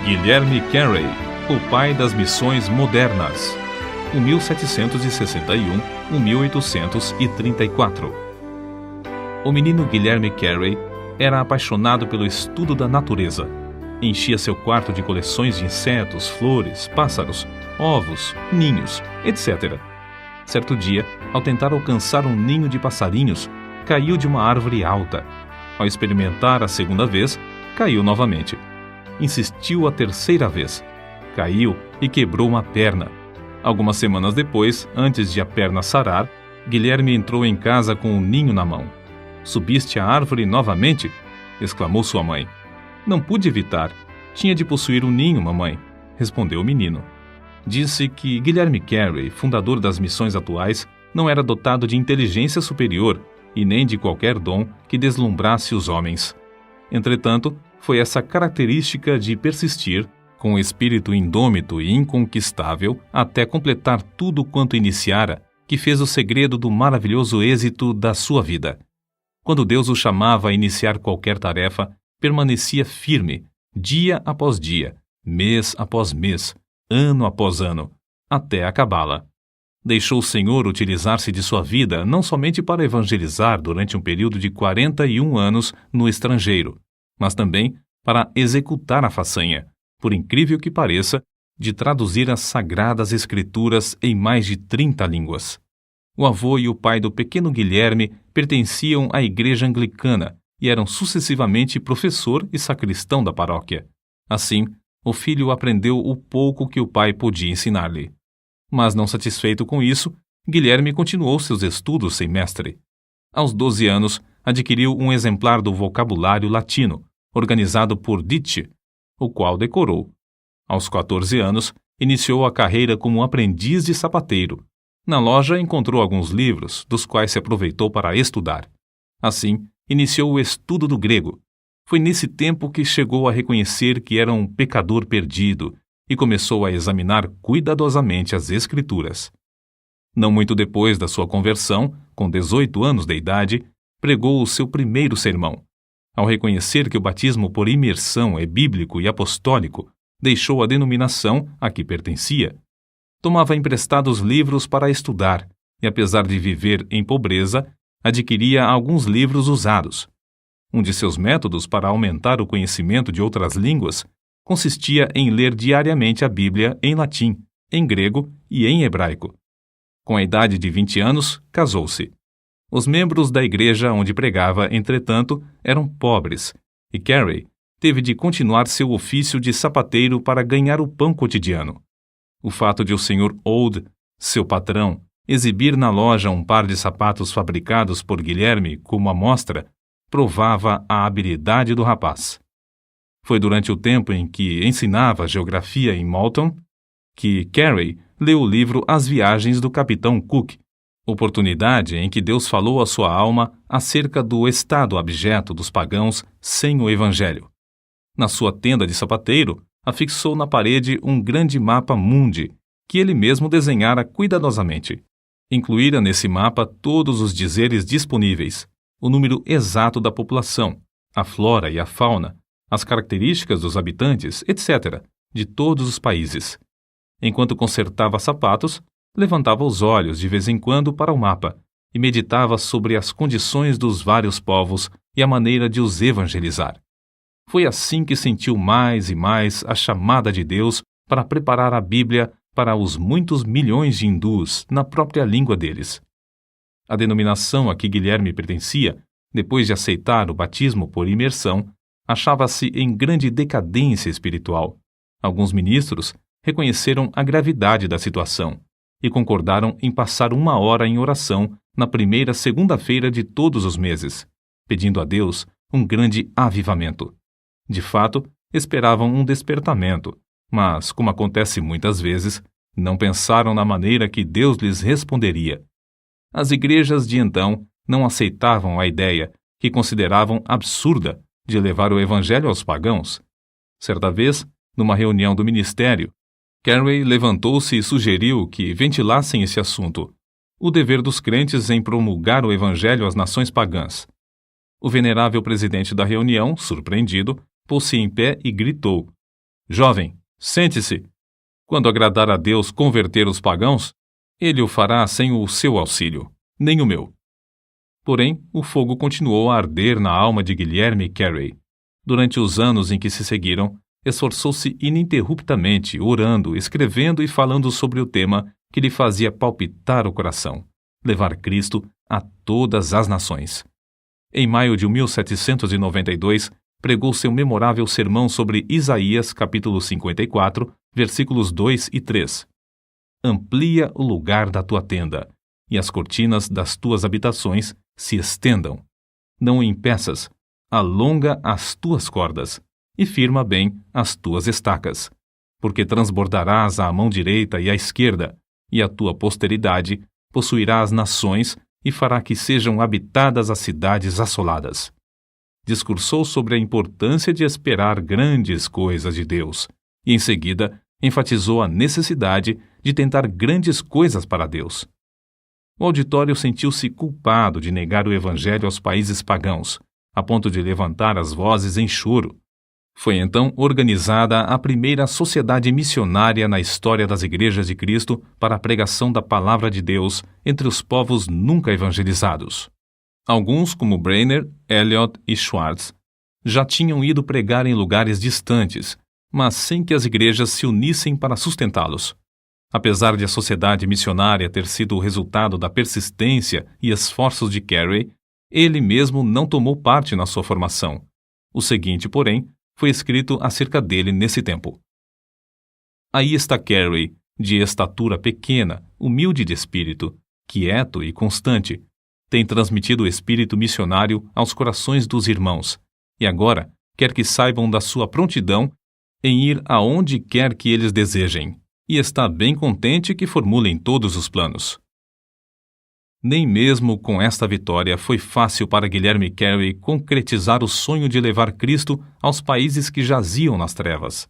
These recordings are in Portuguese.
Guilherme Carey, o pai das missões modernas, 1761-1834. O menino Guilherme Carey era apaixonado pelo estudo da natureza. Enchia seu quarto de coleções de insetos, flores, pássaros, ovos, ninhos, etc. Certo dia, ao tentar alcançar um ninho de passarinhos, caiu de uma árvore alta. Ao experimentar a segunda vez, caiu novamente. Insistiu a terceira vez. Caiu e quebrou uma perna. Algumas semanas depois, antes de a perna sarar, Guilherme entrou em casa com um ninho na mão. "Subiste a árvore novamente?" exclamou sua mãe. "Não pude evitar. Tinha de possuir um ninho, mamãe", respondeu o menino. Disse que Guilherme Carey, fundador das missões atuais, não era dotado de inteligência superior e nem de qualquer dom que deslumbrasse os homens. Entretanto, foi essa característica de persistir, com o espírito indômito e inconquistável, até completar tudo quanto iniciara, que fez o segredo do maravilhoso êxito da sua vida. Quando Deus o chamava a iniciar qualquer tarefa, permanecia firme, dia após dia, mês após mês, ano após ano, até acabá-la. Deixou o Senhor utilizar-se de sua vida não somente para evangelizar durante um período de 41 anos no estrangeiro, mas também para executar a façanha, por incrível que pareça, de traduzir as Sagradas Escrituras em mais de 30 línguas. O avô e o pai do pequeno Guilherme pertenciam à igreja anglicana e eram sucessivamente professor e sacristão da paróquia. Assim, o filho aprendeu o pouco que o pai podia ensinar-lhe. Mas não satisfeito com isso, Guilherme continuou seus estudos sem mestre. Aos 12 anos, adquiriu um exemplar do vocabulário latino, organizado por Ditch, o qual decorou. Aos 14 anos, iniciou a carreira como aprendiz de sapateiro. Na loja encontrou alguns livros, dos quais se aproveitou para estudar. Assim, iniciou o estudo do grego. Foi nesse tempo que chegou a reconhecer que era um pecador perdido e começou a examinar cuidadosamente as Escrituras. Não muito depois da sua conversão, com 18 anos de idade, pregou o seu primeiro sermão. Ao reconhecer que o batismo por imersão é bíblico e apostólico, deixou a denominação a que pertencia. Tomava emprestados livros para estudar e, apesar de viver em pobreza, adquiria alguns livros usados. Um de seus métodos para aumentar o conhecimento de outras línguas consistia em ler diariamente a Bíblia em latim, em grego e em hebraico. Com a idade de 20 anos, casou-se. Os membros da igreja onde pregava, entretanto, eram pobres, e Carey teve de continuar seu ofício de sapateiro para ganhar o pão cotidiano. O fato de o Sr. Old, seu patrão, exibir na loja um par de sapatos fabricados por Guilherme como amostra, provava a habilidade do rapaz. Foi durante o tempo em que ensinava geografia em Malton que Carey leu o livro As Viagens do Capitão Cook, oportunidade em que Deus falou à sua alma acerca do estado abjeto dos pagãos sem o Evangelho. Na sua tenda de sapateiro, afixou na parede um grande mapa mundi, que ele mesmo desenhara cuidadosamente. Incluíra nesse mapa todos os dizeres disponíveis, o número exato da população, a flora e a fauna, as características dos habitantes, etc., de todos os países. Enquanto consertava sapatos, levantava os olhos de vez em quando para o mapa e meditava sobre as condições dos vários povos e a maneira de os evangelizar. Foi assim que sentiu mais e mais a chamada de Deus para preparar a Bíblia para os muitos milhões de hindus na própria língua deles. A denominação a que Guilherme pertencia, depois de aceitar o batismo por imersão, achava-se em grande decadência espiritual. Alguns ministros reconheceram a gravidade da situação e concordaram em passar 1 hora em oração na primeira segunda-feira de todos os meses, pedindo a Deus um grande avivamento. De fato, esperavam um despertamento, mas, como acontece muitas vezes, não pensaram na maneira que Deus lhes responderia. As igrejas de então não aceitavam a ideia, que consideravam absurda, de levar o evangelho aos pagãos. Certa vez, numa reunião do ministério, Carey levantou-se e sugeriu que ventilassem esse assunto, o dever dos crentes em promulgar o evangelho às nações pagãs. O venerável presidente da reunião, surpreendido, pôs-se em pé e gritou: Jovem, sente-se. Quando agradar a Deus converter os pagãos, Ele o fará sem o seu auxílio, nem o meu. Porém, o fogo continuou a arder na alma de Guilherme Carey. Durante os anos em que se seguiram, esforçou-se ininterruptamente, orando, escrevendo e falando sobre o tema que lhe fazia palpitar o coração: levar Cristo a todas as nações. Em maio de 1792, pregou seu memorável sermão sobre Isaías, capítulo 54, versículos 2 e 3. Amplia o lugar da tua tenda, e as cortinas das tuas habitações se estendam. Não o impeças, alonga as tuas cordas, e firma bem as tuas estacas, porque transbordarás à mão direita e à esquerda, e a tua posteridade possuirá as nações e fará que sejam habitadas as cidades assoladas. Discursou sobre a importância de esperar grandes coisas de Deus, e em seguida enfatizou a necessidade de tentar grandes coisas para Deus. O auditório sentiu-se culpado de negar o evangelho aos países pagãos, a ponto de levantar as vozes em choro. Foi então organizada a primeira sociedade missionária na história das igrejas de Cristo para a pregação da palavra de Deus entre os povos nunca evangelizados. Alguns, como Brainerd, Eliot e Schwartz, já tinham ido pregar em lugares distantes, mas sem que as igrejas se unissem para sustentá-los. Apesar de a sociedade missionária ter sido o resultado da persistência e esforços de Carey, ele mesmo não tomou parte na sua formação. O seguinte, porém, foi escrito acerca dele nesse tempo. Aí está Carey, de estatura pequena, humilde de espírito, quieto e constante. Tem transmitido o espírito missionário aos corações dos irmãos, e agora quer que saibam da sua prontidão em ir aonde quer que eles desejem, e está bem contente que formulem todos os planos. Nem mesmo com esta vitória foi fácil para Guilherme Carey concretizar o sonho de levar Cristo aos países que jaziam nas trevas.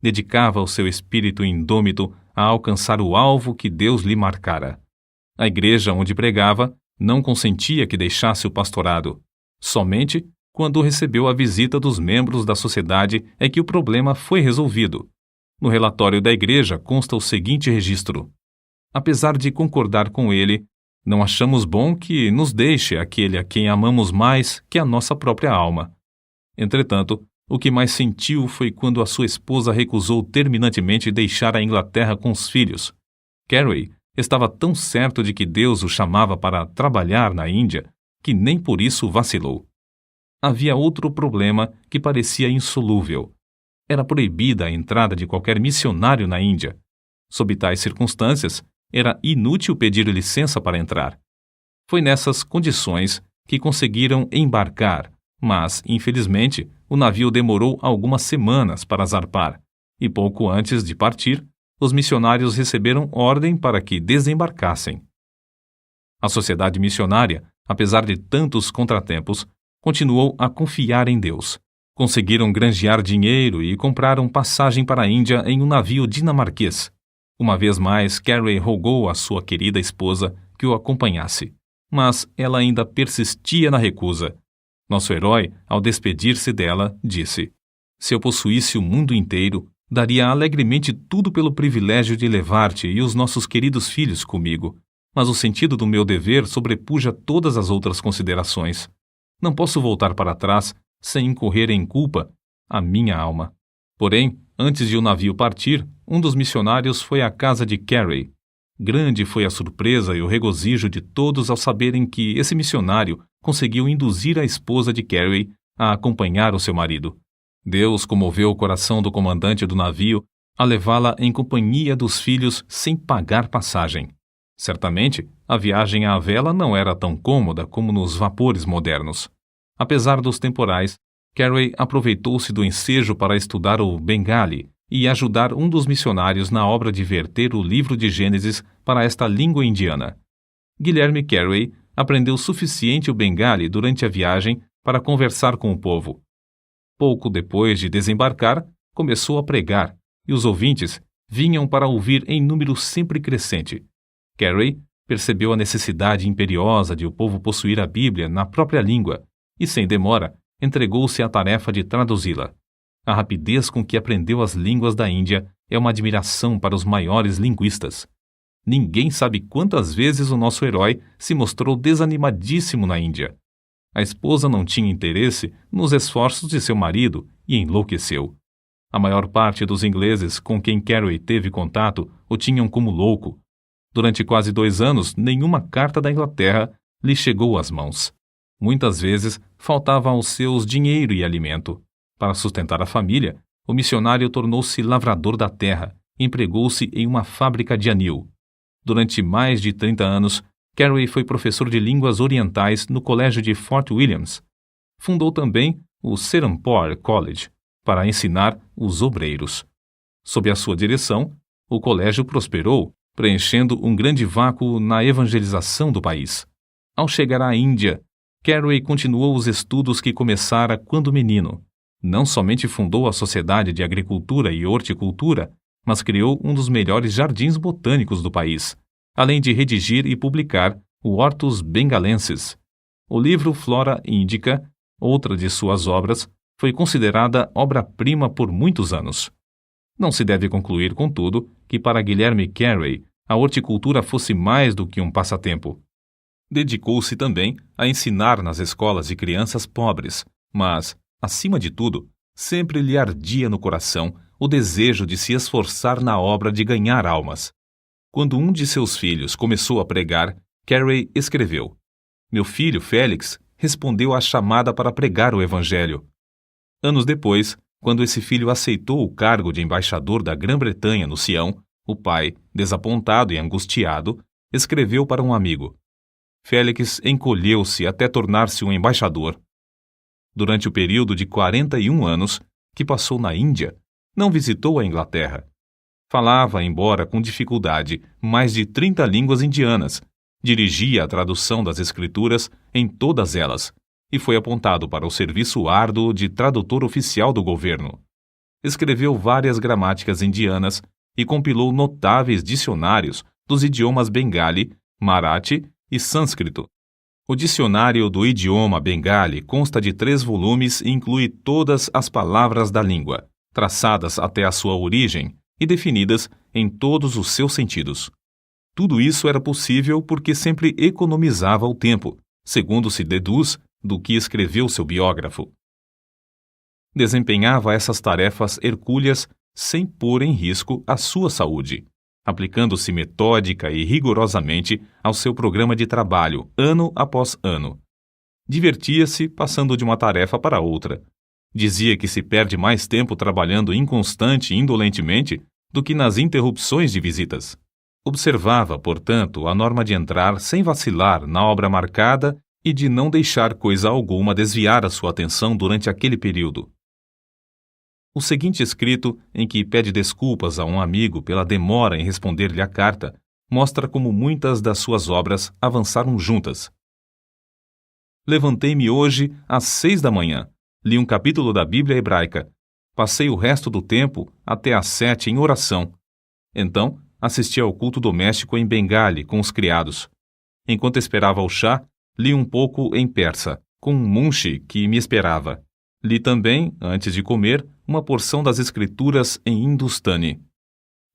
Dedicava o seu espírito indômito a alcançar o alvo que Deus lhe marcara. A igreja onde pregava não consentia que deixasse o pastorado. Somente quando recebeu a visita dos membros da sociedade é que o problema foi resolvido. No relatório da igreja consta o seguinte registro: apesar de concordar com ele, não achamos bom que nos deixe aquele a quem amamos mais que a nossa própria alma. Entretanto, o que mais sentiu foi quando a sua esposa recusou terminantemente deixar a Inglaterra com os filhos. Carey estava tão certo de que Deus o chamava para trabalhar na Índia que nem por isso vacilou. Havia outro problema que parecia insolúvel. Era proibida a entrada de qualquer missionário na Índia. Sob tais circunstâncias, era inútil pedir licença para entrar. Foi nessas condições que conseguiram embarcar, mas, infelizmente, o navio demorou algumas semanas para zarpar, e pouco antes de partir, os missionários receberam ordem para que desembarcassem. A sociedade missionária, apesar de tantos contratempos, continuou a confiar em Deus. Conseguiram granjear dinheiro e compraram passagem para a Índia em um navio dinamarquês. Uma vez mais, Carey rogou à sua querida esposa que o acompanhasse, mas ela ainda persistia na recusa. Nosso herói, ao despedir-se dela, disse: se eu possuísse o mundo inteiro, daria alegremente tudo pelo privilégio de levar-te e os nossos queridos filhos comigo, mas o sentido do meu dever sobrepuja todas as outras considerações. Não posso voltar para trás sem incorrer em culpa a minha alma. Porém, antes de o navio partir, um dos missionários foi à casa de Carey. Grande foi a surpresa e o regozijo de todos ao saberem que esse missionário conseguiu induzir a esposa de Carey a acompanhar o seu marido. Deus comoveu o coração do comandante do navio a levá-la em companhia dos filhos sem pagar passagem. Certamente, a viagem à vela não era tão cômoda como nos vapores modernos. Apesar dos temporais, Carey aproveitou-se do ensejo para estudar o Bengali e ajudar um dos missionários na obra de verter o livro de Gênesis para esta língua indiana. Guilherme Carey aprendeu suficiente o Bengali durante a viagem para conversar com o povo. Pouco depois de desembarcar, começou a pregar, e os ouvintes vinham para ouvir em número sempre crescente. Carey percebeu a necessidade imperiosa de o povo possuir a Bíblia na própria língua e, sem demora, entregou-se à tarefa de traduzi-la. A rapidez com que aprendeu as línguas da Índia é uma admiração para os maiores linguistas. Ninguém sabe quantas vezes o nosso herói se mostrou desanimadíssimo na Índia. A esposa não tinha interesse nos esforços de seu marido e enlouqueceu. A maior parte dos ingleses com quem Carey teve contato o tinham como louco. Durante quase 2 anos, nenhuma carta da Inglaterra lhe chegou às mãos. Muitas vezes faltava aos seus dinheiro e alimento. Para sustentar a família, o missionário tornou-se lavrador da terra e empregou-se em uma fábrica de anil. Durante mais de 30 anos, Carey foi professor de línguas orientais no colégio de Fort Williams. Fundou também o Serampore College, para ensinar os obreiros. Sob a sua direção, o colégio prosperou, preenchendo um grande vácuo na evangelização do país. Ao chegar à Índia, Carey continuou os estudos que começara quando menino. Não somente fundou a Sociedade de Agricultura e Horticultura, mas criou um dos melhores jardins botânicos do país, além de redigir e publicar o Hortus Bengalensis. O livro Flora Indica, outra de suas obras, foi considerada obra-prima por muitos anos. Não se deve concluir, contudo, que para Guilherme Carey a horticultura fosse mais do que um passatempo. Dedicou-se também a ensinar nas escolas de crianças pobres, mas, acima de tudo, sempre lhe ardia no coração o desejo de se esforçar na obra de ganhar almas. Quando um de seus filhos começou a pregar, Carey escreveu: "Meu filho, Félix, respondeu à chamada para pregar o Evangelho." Anos depois, quando esse filho aceitou o cargo de embaixador da Grã-Bretanha no Sião, o pai, desapontado e angustiado, escreveu para um amigo: "Félix encolheu-se até tornar-se um embaixador." Durante o período de 41 anos que passou na Índia, não visitou a Inglaterra. Falava, embora com dificuldade, mais de 30 línguas indianas, dirigia a tradução das escrituras em todas elas, e foi apontado para o serviço árduo de tradutor oficial do governo. Escreveu várias gramáticas indianas e compilou notáveis dicionários dos idiomas bengali, marathi e sânscrito. O dicionário do idioma bengali consta de 3 volumes e inclui todas as palavras da língua, traçadas até a sua origem e definidas em todos os seus sentidos. Tudo isso era possível porque sempre economizava o tempo, segundo se deduz do que escreveu seu biógrafo. Desempenhava essas tarefas hercúleas sem pôr em risco a sua saúde, aplicando-se metódica e rigorosamente ao seu programa de trabalho, ano após ano. Divertia-se passando de uma tarefa para outra. Dizia que se perde mais tempo trabalhando inconstante e indolentemente do que nas interrupções de visitas. Observava, portanto, a norma de entrar sem vacilar na obra marcada e de não deixar coisa alguma desviar a sua atenção durante aquele período. O seguinte escrito, em que pede desculpas a um amigo pela demora em responder-lhe a carta, mostra como muitas das suas obras avançaram juntas. Levantei-me hoje às 6 da manhã, li um capítulo da Bíblia hebraica, passei o resto do tempo até às 7 em oração. Então, assisti ao culto doméstico em Bengali com os criados. Enquanto esperava o chá, li um pouco em persa, com um munshi que me esperava. Li também, antes de comer, uma porção das escrituras em hindustani.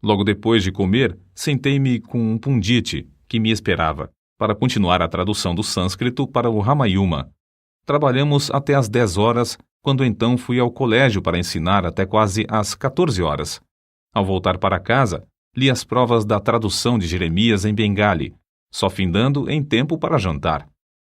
Logo depois de comer, sentei-me com um pundit que me esperava, para continuar a tradução do sânscrito para o Ramayana. Trabalhamos até às 10 horas, quando então fui ao colégio para ensinar até quase às 14 horas. Ao voltar para casa, li as provas da tradução de Jeremias em Bengali, só findando em tempo para jantar.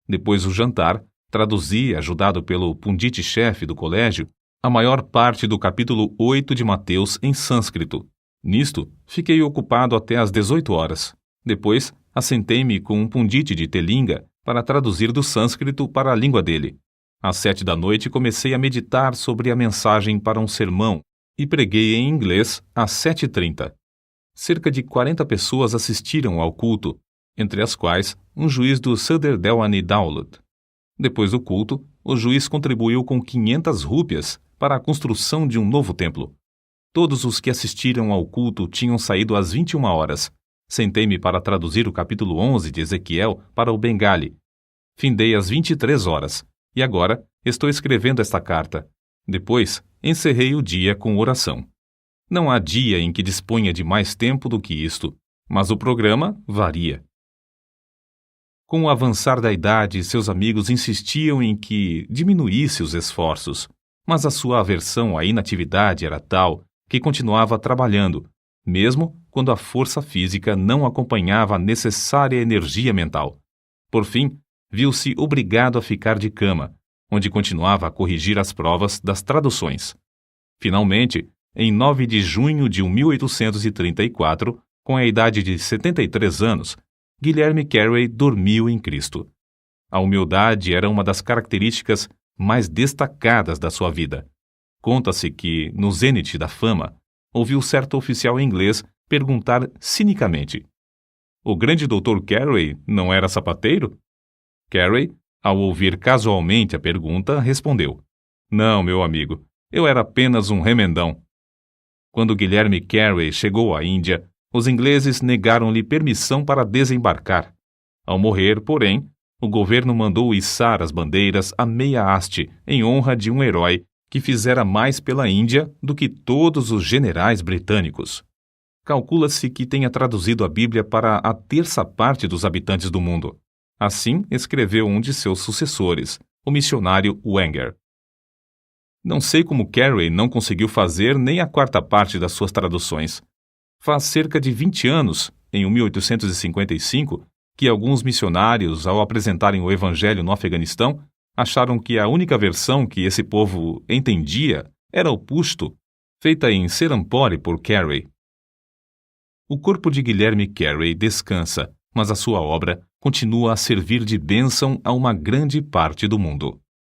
Depois do jantar, traduzi, ajudado pelo pundit-chefe do colégio, a maior parte do capítulo 8 de Mateus em sânscrito. Nisto, fiquei ocupado até às 18 horas. Depois, assentei-me com um pundit de Telinga para traduzir do sânscrito para a língua dele. Às 7 da noite comecei a meditar sobre a mensagem para um sermão e preguei em inglês às 7h30. Cerca de 40 pessoas assistiram ao culto, entre as quais um juiz do Sadr Delwani Daulat. Depois do culto, o juiz contribuiu com 500 rúpias para a construção de um novo templo. Todos os que assistiram ao culto tinham saído às 21 horas. Sentei-me para traduzir o capítulo 11 de Ezequiel para o Bengali. Findei às 23 horas, e agora estou escrevendo esta carta. Depois, encerrei o dia com oração. Não há dia em que disponha de mais tempo do que isto, mas o programa varia. Com o avançar da idade, seus amigos insistiam em que diminuísse os esforços, mas a sua aversão à inatividade era tal que continuava trabalhando, mesmo quando a força física não acompanhava a necessária energia mental. Por fim, viu-se obrigado a ficar de cama, onde continuava a corrigir as provas das traduções. Finalmente, em 9 de junho de 1834, com a idade de 73 anos, Guilherme Carey dormiu em Cristo. A humildade era uma das características mais destacadas da sua vida. Conta-se que, no zênite da fama, ouviu certo oficial inglês perguntar cinicamente: "O grande Dr. Carey não era sapateiro?" Carey, ao ouvir casualmente a pergunta, respondeu: "Não, meu amigo, eu era apenas um remendão." Quando Guilherme Carey chegou à Índia, os ingleses negaram-lhe permissão para desembarcar. Ao morrer, porém, o governo mandou içar as bandeiras à meia haste em honra de um herói que fizera mais pela Índia do que todos os generais britânicos. Calcula-se que tenha traduzido a Bíblia para a terça parte dos habitantes do mundo. Assim escreveu um de seus sucessores, o missionário Wenger. Não sei como Carey não conseguiu fazer nem a quarta parte das suas traduções. Faz cerca de 20 anos, em 1855, que alguns missionários, ao apresentarem o Evangelho no Afeganistão, acharam que a única versão que esse povo entendia era o Pushto, feita em Serampore por Carey. O corpo de Guilherme Carey descansa, mas a sua obra continua a servir de bênção a uma grande parte do mundo.